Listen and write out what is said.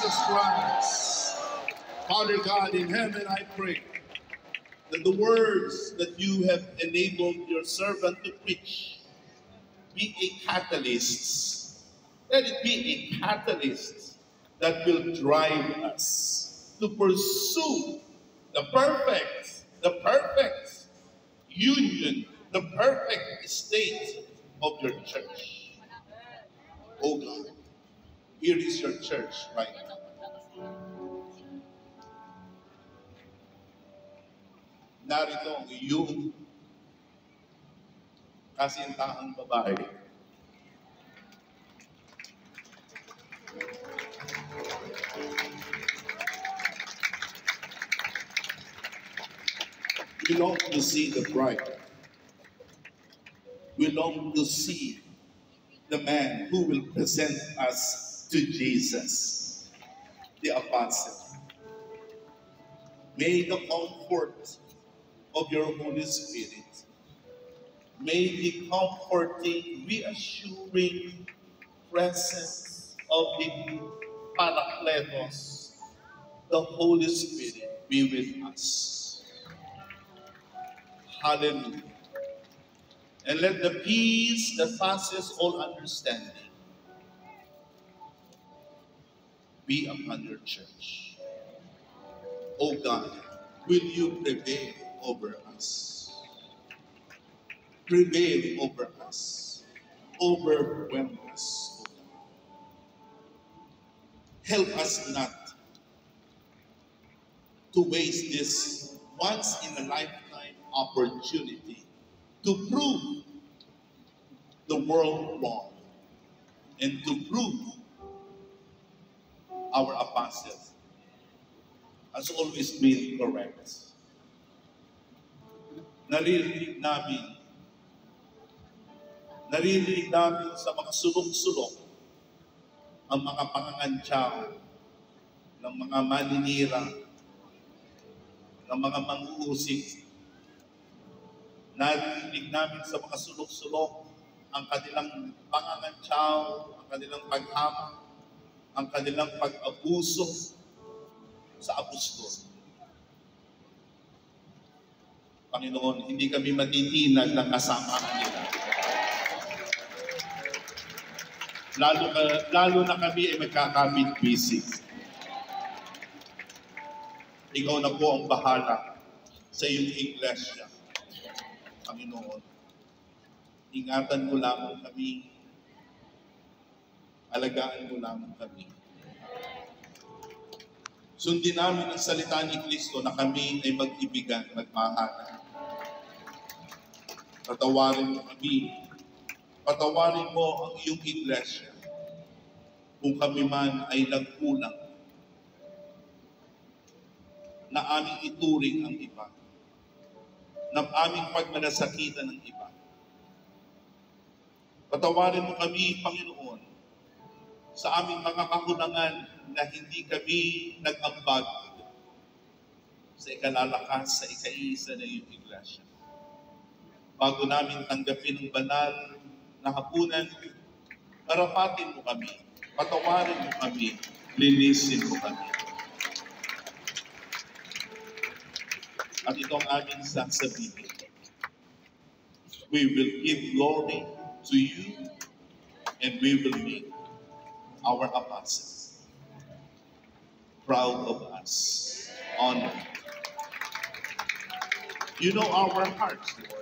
Jesus Christ. Father God in heaven, I pray that the words that you have enabled your servant to preach be a catalyst. Let it be a catalyst that will drive us to pursue the perfect union, the perfect state of your church. Oh God, here is your church right now. Narito ang iyong kasintahang babae. We long to see the bride. We long to see the man who will present us to Jesus, the apostle. May the comfort of your Holy Spirit, may the comforting, reassuring presence of the Parakletos, the Holy Spirit, be with us. Hallelujah. And let the peace that passes all understanding be upon your church. Oh God, will you prevail over us? Prevail over us. Overwhelm us. Help us not to waste this once in a lifetime opportunity to prove the world wrong and to prove our apostle has always been correct. Naririnig namin sa mga sulok-sulok ang mga pangangantyaw ng mga maninira, ng mga manghuhusik. Naririnig namin sa mga sulok-sulok ang kanilang pangangantyaw, ang kanilang paghamak, ang kanilang pag-abuso sa apostol. Panginoon, hindi kami matitinag ng kasama nila. Lalo na kami ay magkakapit-bisig. Ikaw na po ang bahala sa iyong iglesia. Panginoon, ingatan mo lamang kami, alagaan mo lamang kami. Sundin namin ang salita ni Kristo na kami ay mag-ibigan, magmahalan. Patawarin mo kami, patawarin mo ang iyong iglesia kung kami man ay nagkulang na aming ituring ang iba, na aming pagmanasakitan ng iba. Patawarin mo kami, Panginoon, sa aming mga kakulangan na hindi kami nag-ambag sa ikalalakas, sa ikaisa na iyong iglesia. Bago namin tanggapin ang banal na hapunan, karapatin mo kami, patawarin mo kami, linisin mo kami. At ito ang aming sasabihin. We will give glory to you and we will make our apostles proud of us, honored. You know our hearts, Lord.